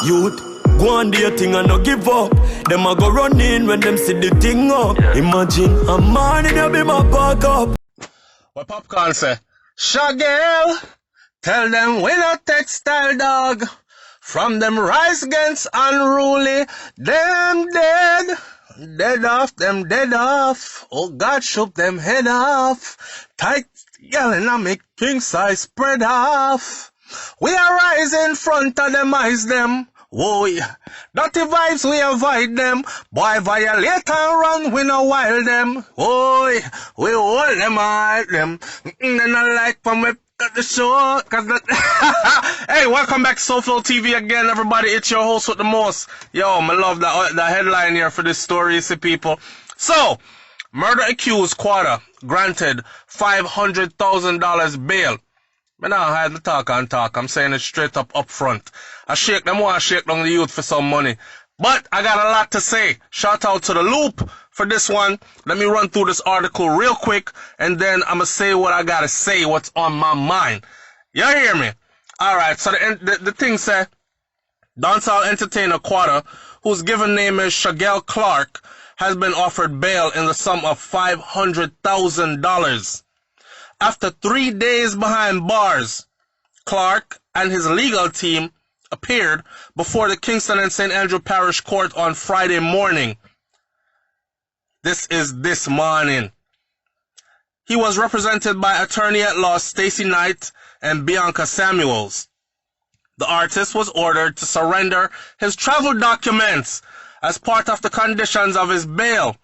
Youth, go on do your thing and no give up. Them a go run in when them see the thing up. Imagine a man in your be my back up. What Popcorn say? Shagel, tell them we not textile dog. From them rise against unruly, them dead. Dead off, them dead off. Oh God, shoot them head off. Tight yelling and make king size spread off. We arise in front of them eyes them. Whoa, yeah. Dirty vibes, we avoid them. Boy, violate and run, we no wild them. Oh, yeah. We hold them, hide them. They not like when we at the show, cause that Hey, welcome back to Soulflow TV again, everybody. It's your host with the most. Yo, I love the headline here for this story, you see, people. So, murder accused Quada granted $500,000 bail. I don't hide the talk and talk. I'm saying it straight up front. I shake them, want to shake down the youth for some money. But I got a lot to say. Shout out to the Loop for this one. Let me run through this article real quick, and then I'm going to say what I got to say, what's on my mind. You hear me? Alright, so the thing said, dancehall entertainer Quada, whose given name is Shagel Clark, has been offered bail in the sum of $500,000. After 3 days behind bars, Clark and his legal team appeared before the Kingston and St. Andrew Parish Court on Friday morning. This is this morning. He was represented by attorney-at-law Stacey Knight and Bianca Samuels. The artist was ordered to surrender his travel documents as part of the conditions of his bail.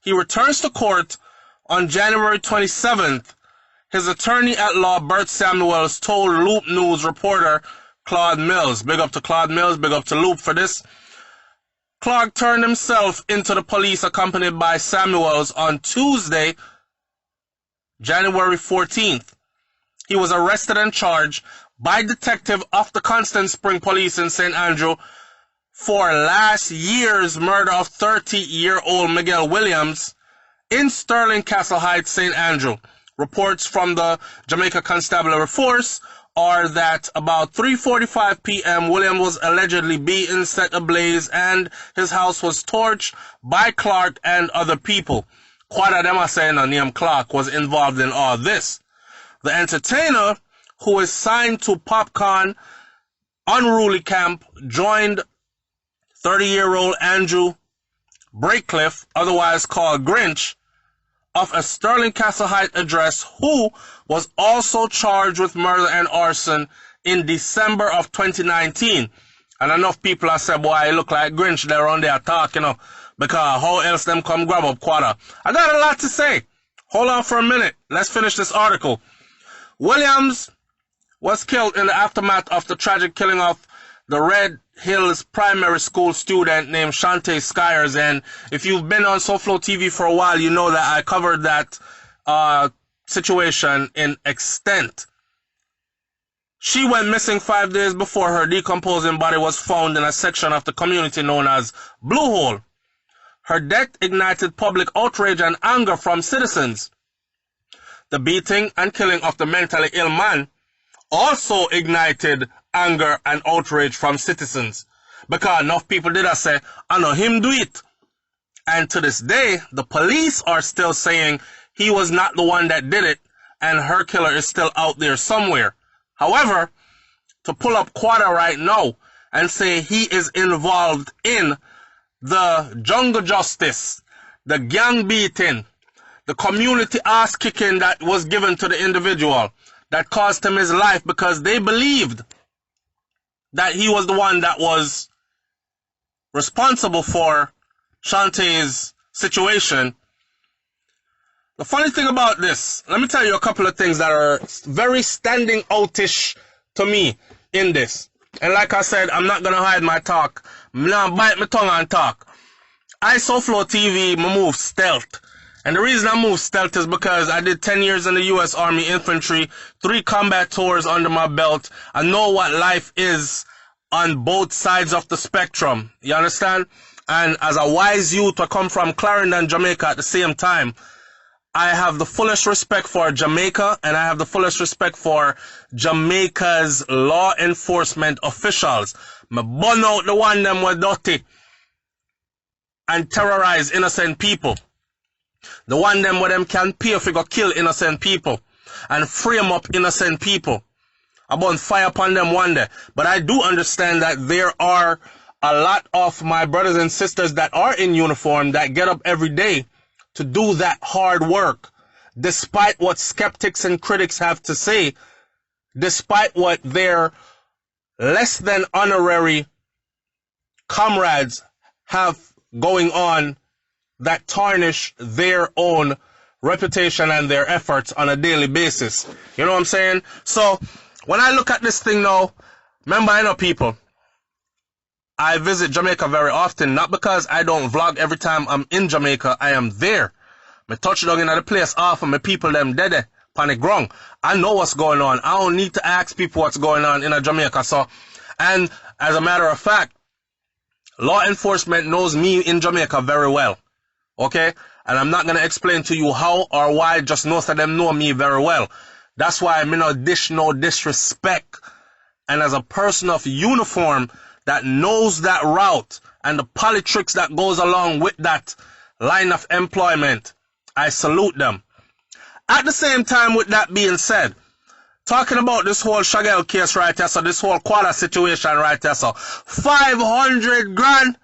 He returns to court on January 27th. His attorney-at-law Bert Samuels told Loop News reporter Claude Mills. Big up to Claude Mills, big up to Loop for this. Clark turned himself into the police accompanied by Samuels on Tuesday, January 14th. He was arrested and charged by detective of the Constant Spring Police in St. Andrew for last year's murder of 30-year-old Miguel Williams in Sterling Castle Heights, St. Andrew. Reports from the Jamaica Constabulary Force are that about 3:45 p.m. William was allegedly beaten, set ablaze, and his house was torched by Clark and other people. Quada, them are saying a name Clark, was involved in all this. The entertainer, who is signed to Popcorn Unruly Camp, joined 30-year-old Andrew Breakcliffe, otherwise called Grinch, of a Sterling Castle Heights address, who was also charged with murder and arson in December of 2019. And enough people have said, boy, it look like Grinch there on there talk, because how else them come grab up Quada? I got a lot to say. Hold on for a minute. Let's finish this article. Williams was killed in the aftermath of the tragic killing of the Red Hills primary school student named Shante Skyers. And if you've been on Soulflow TV for a while, you know that I covered that situation in extent. She went missing 5 days before her decomposing body was found in a section of the community known as Blue Hole. Her death ignited public outrage and anger from citizens. The beating and killing of the mentally ill man also ignited anger and outrage from citizens, because enough people did say, I know him do it. And to this day, the police are still saying he was not the one that did it, and her killer is still out there somewhere. However, to pull up Quada right now and say he is involved in the jungle justice, the gang beating, the community ass kicking that was given to the individual that cost him his life because they believed that he was the one that was responsible for Shantae's situation. The funny thing about this, let me tell you a couple of things that are very standing outish to me in this. And like I said, I'm not going to hide my talk. I'm not bite my tongue and talk. I Soulflow TV, I move stealth. And the reason I move stealth is because I did 10 years in the U.S. Army Infantry, 3 combat tours under my belt. I know what life is on both sides of the spectrum. You understand? And as a wise youth, I come from Clarendon, Jamaica at the same time. I have the fullest respect for Jamaica, and I have the fullest respect for Jamaica's law enforcement officials. Me burn out the one them were dirty and terrorize innocent people. The one them where them can pay if you go kill innocent people and frame up innocent people. I burn fire upon them one day. But I do understand that there are a lot of my brothers and sisters that are in uniform that get up every day to do that hard work, despite what skeptics and critics have to say, despite what their less than honorary comrades have going on that tarnish their own reputation and their efforts on a daily basis. You know what I'm saying? So when I look at this thing now, remember, I know people, I visit Jamaica very often, not because I don't vlog every time I'm in Jamaica. I am there. Me touch down in the place often, my people them dead on the ground. I know what's going on. I don't need to ask people what's going on in Jamaica. So, and as a matter of fact, law enforcement knows me in Jamaica very well. Okay? And I'm not going to explain to you how or why, just know that them know me very well. That's why I'm no dish no disrespect. And as a person of uniform that knows that route and the politics that goes along with that line of employment, I salute them. At the same time, with that being said, talking about this whole Shagel case right here, so this whole Quada situation right here, so 500 grand?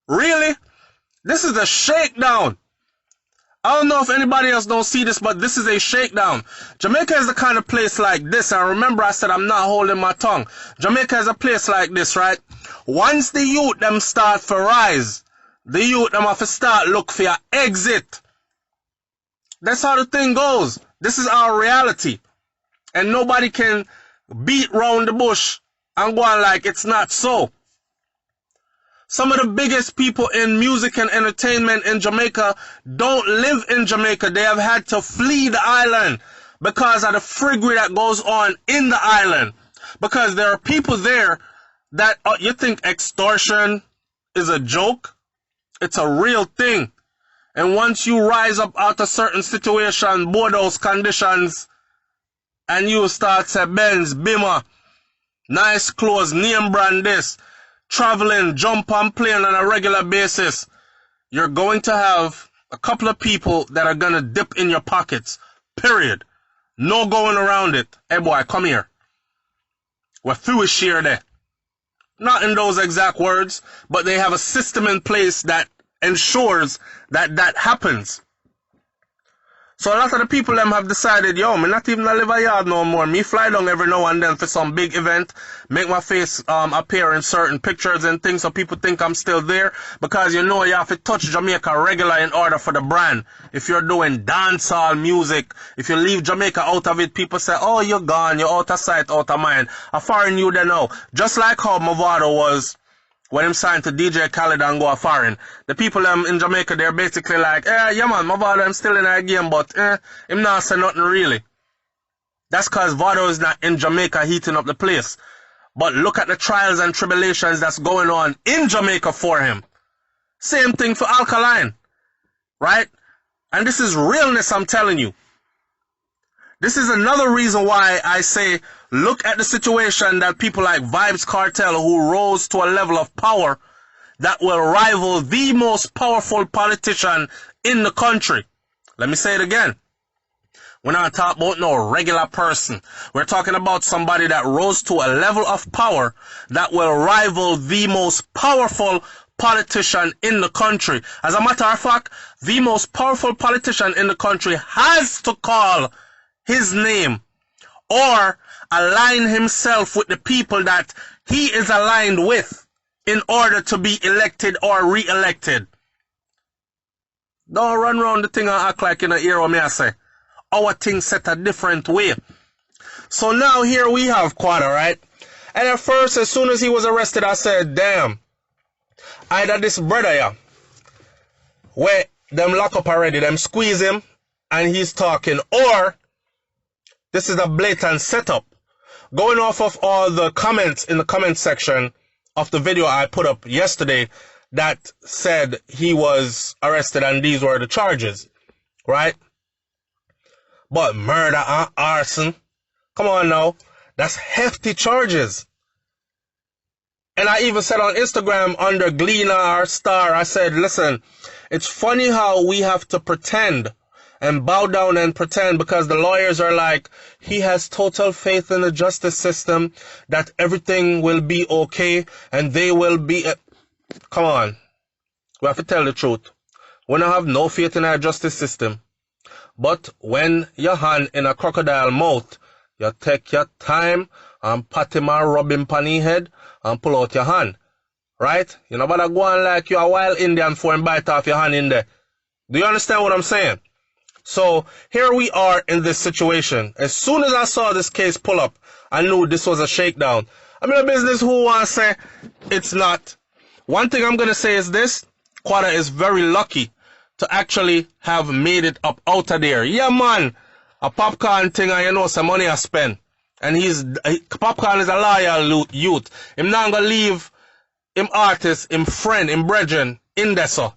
Really? This is a shakedown. I don't know if anybody else don't see this, but this is a shakedown. Jamaica is the kind of place like this, and remember I said I'm not holding my tongue. Jamaica is a place like this, right? Once the youth them start to rise, the youth them have to start look for your exit. That's how the thing goes. This is our reality. And nobody can beat round the bush and go on like it's not so. Some of the biggest people in music and entertainment in Jamaica don't live in Jamaica. They have had to flee the island because of the friggery that goes on in the island. Because there are people there that you think extortion is a joke. It's a real thing. And once you rise up out of certain situation, both those conditions, and you start to Benz, Bimmer, nice clothes, name brand this, traveling, jump on plane on a regular basis, you're going to have a couple of people that are going to dip in your pockets. Period. No going around it. Hey boy, come here. We're through with share there. Not in those exact words, but they have a system in place that ensures that that happens. So a lot of the people them have decided, yo, me not even live a yard no more. Me fly down every now and then for some big event, make my face appear in certain pictures and things so people think I'm still there. Because you know you have to touch Jamaica regular in order for the brand. If you're doing dancehall music, if you leave Jamaica out of it, people say, oh, you're gone, you're out of sight, out of mind. A foreign you they know. Just like how Mavado was when him signed to DJ Khaled and go a foreign. The people in Jamaica, they're basically like, yeah man, my Vado, I'm still in that game, but him not say nothing really. That's because Vado is not in Jamaica heating up the place. But look at the trials and tribulations that's going on in Jamaica for him. Same thing for Alkaline, right? And this is realness, I'm telling you. This is another reason why I say, look at the situation that people like Vybz Kartel, who rose to a level of power that will rival the most powerful politician in the country. Let me say it again. We're not talking about no regular person. We're talking about somebody that rose to a level of power that will rival the most powerful politician in the country. As a matter of fact, the most powerful politician in the country has to call his name or align himself with the people that he is aligned with in order to be elected or re-elected. Don't run around the thing and act like in a ear what me I say. Our thing set a different way. So now here we have Quada, right? And at first, as soon as he was arrested, I said, damn, either this brother, yeah, where them lock up already, them squeeze him and he's talking, or this is a blatant setup. Going off of all the comments in the comment section of the video I put up yesterday that said he was arrested and these were the charges, right? But murder and arson, come on now, that's hefty charges. And I even said on Instagram under Gleaner our star, I said, listen, it's funny how we have to pretend and bow down and pretend because the lawyers are like, he has total faith in the justice system that everything will be okay and they will be... Come on. We have to tell the truth. We don't have no faith in our justice system. But when your hand in a crocodile mouth, you take your time and pat him and rub him on his head and pull out your hand. Right? You know, but I go on like you're a wild Indian for him bite off your hand in there. Do you understand what I'm saying? So here we are in this situation. As soon as I saw this case pull up, I knew this was a shakedown. I'm in a business who wants to say it's not. One thing I'm going to say is this. Quada is very lucky to actually have made it up out of there. Yeah, man. A popcorn thing and you know some money I spend. And Popcorn is a loyal youth. Him not going to leave him artist, him friend, him brethren in there, so.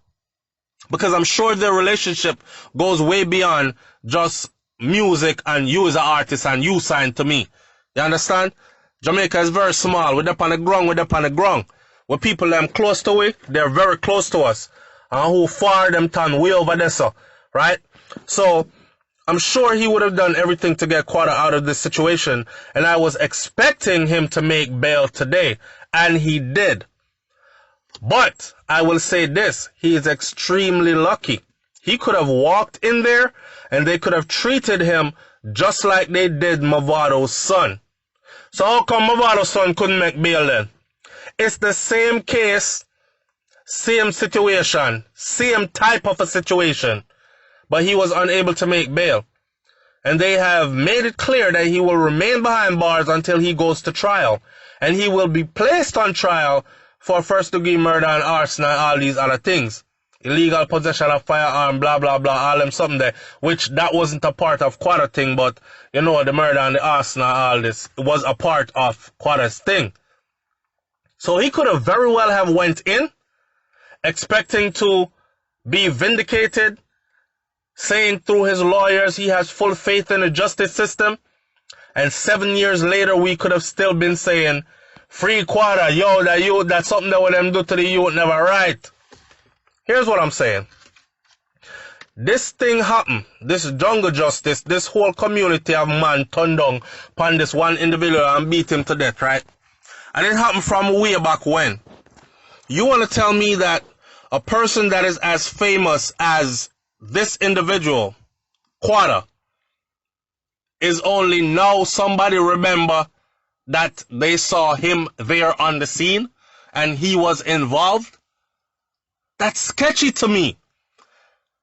Because I'm sure their relationship goes way beyond just music and you as an artist and you signed to me. You understand? Jamaica is very small. We're up on the ground. When people them close to it, they're very close to us. And who far them turn way over there, so. Right? So, I'm sure he would have done everything to get Quada out of this situation. And I was expecting him to make bail today. And he did. But I will say this, he is extremely lucky. He could have walked in there and they could have treated him just like they did Mavado's son. So how come Mavado's son couldn't make bail then? It's the same case, same situation, same type of a situation. But he was unable to make bail. And they have made it clear that he will remain behind bars until he goes to trial. And he will be placed on trial for first-degree murder and arson and all these other things. Illegal possession of firearm, blah, blah, blah, all them something there. Which that wasn't a part of Quada thing, but, you know, the murder and the arson and all this was a part of Quada's thing. So he could have very well have went in, expecting to be vindicated, saying through his lawyers he has full faith in the justice system, and 7 years later we could have still been saying, free Quada, yo, that youth, that's something that what them do to the youth never right. Here's what I'm saying. This thing happened, this jungle justice, this whole community of man turned down upon this one individual and beat him to death, right? And it happened from way back when. You want to tell me that a person that is as famous as this individual, Quada, is only now somebody remember that they saw him there on the scene and he was involved? That's sketchy to me.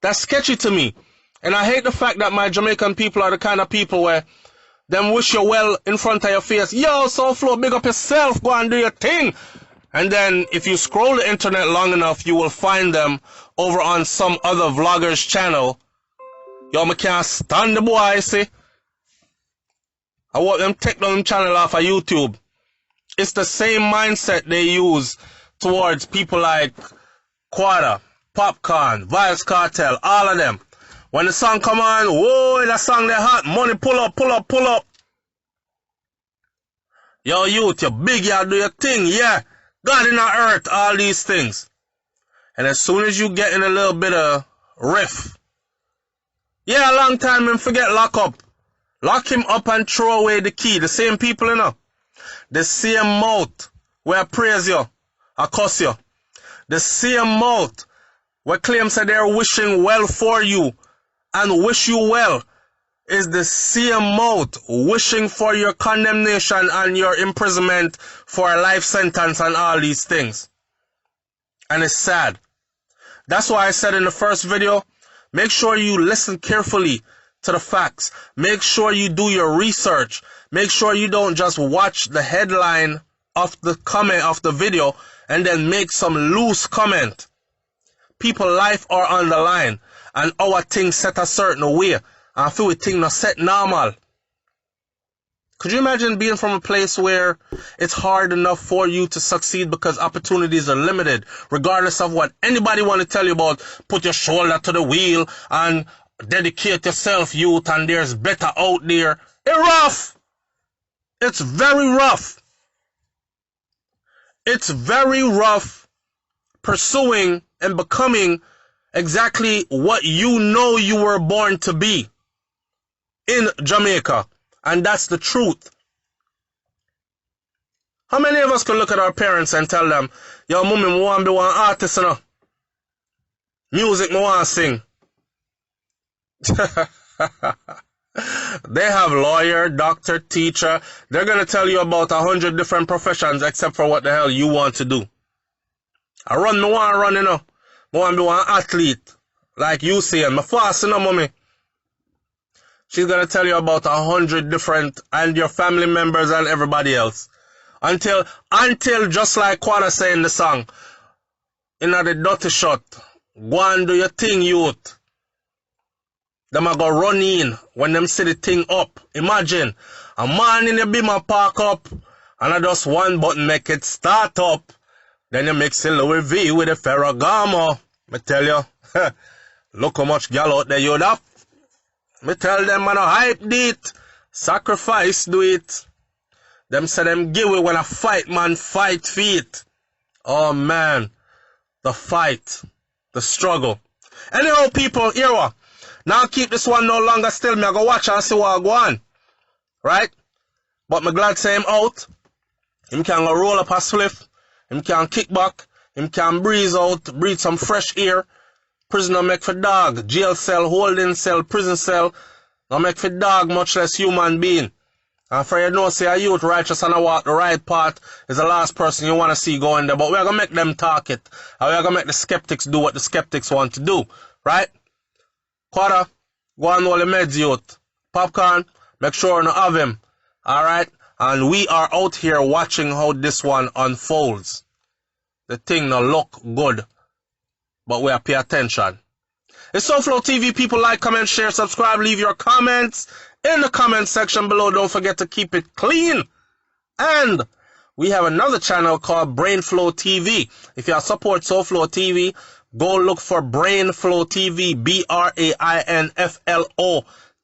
That's sketchy to me. And I hate the fact that my Jamaican people are the kind of people where them wish you well in front of your face. Yo, Soulflow, big up yourself, go and do your thing. And then if you scroll the internet long enough, you will find them over on some other vlogger's channel. Yo, I can't stand the boy, see? I want them take down channel off of YouTube. It's the same mindset they use towards people like Quada, Popcorn, Vibes Cartel, all of them. When the song come on, whoa, that song they hot, money pull up, pull up, pull up. Yo, youth, you big, you do your thing, yeah. God in the earth, all these things. And as soon as you get in a little bit of riff, yeah, a long time and forget lock up. Lock him up and throw away the key. The same people, you know. The same mouth where I praise you, I curse you. The same mouth where claims that they're wishing well for you and wish you well is the same mouth wishing for your condemnation and your imprisonment for a life sentence and all these things. And it's sad. That's why I said in the first video, make sure you listen carefully to the facts. Make sure you do your research. Make sure you don't just watch the headline of the comment of the video and then make some loose comment. People's life are on the line and our thing set a certain way. I feel we think not set normal. Could you imagine being from a place where it's hard enough for you to succeed because opportunities are limited, regardless of what anybody want to tell you about, put your shoulder to the wheel and dedicate yourself, youth, and there's better out there. It's rough. It's very rough. It's very rough pursuing and becoming exactly what you know you were born to be in Jamaica. And that's the truth. How many of us can look at our parents and tell them, yo, mommy, I want to be one artist, you know? Music, I want to sing. They have lawyer, doctor, teacher. They're going to tell you about 100 different professions except for what the hell you want to do. I want to run, you know. I want to be one athlete. Like you saying, I'm fast, you know, mommy. She's going to tell you about 100 different, and your family members and everybody else. Until just like Quada say in the song, in the dirty shot, go and do your thing, youth. Them a go run in when them see the thing up. Imagine, a man in the beamer park up, and I just one button make it start up. Then you mix the Louis V with the Ferragamo. Me tell you, look how much gal out there you have. Me tell them, man, hype it, sacrifice do it. Them say them give it when a fight man fight feet. Oh man, the fight, the struggle. Anyhow, people, here what? Now keep this one no longer still. Me I go watch and see what I go on. Right? But me glad say him out. Him can go roll up a spliff. Him can kick back. Him can breathe out, breathe some fresh air. Prisoner make for dog. Jail cell, holding cell, prison cell. No make for dog, much less human being. And for you know, say a youth righteous and a walk the right path is the last person you want to see going there. But we're going to make them talk it. And we're going to make the skeptics do what the skeptics want to do. Right? Quada, go on all the meds, youth. Popcorn, make sure you don't have him. Alright? And we are out here watching how this one unfolds. The thing no look good. But we are pay attention. It's SoFlo TV. People like, comment, share, subscribe, leave your comments in the comment section below. Don't forget to keep it clean. And we have another channel called Brainflow TV. If you support SoFlo TV, go look for Brainflow TV, BRAINFLO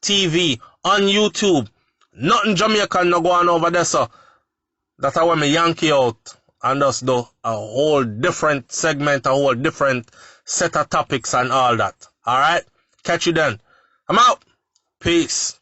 TV on YouTube. Nothing Jamaican no go on over there, so that's how me Yankee out and just do a whole different segment, a whole different set of topics and all that. Alright? Catch you then. I'm out. Peace.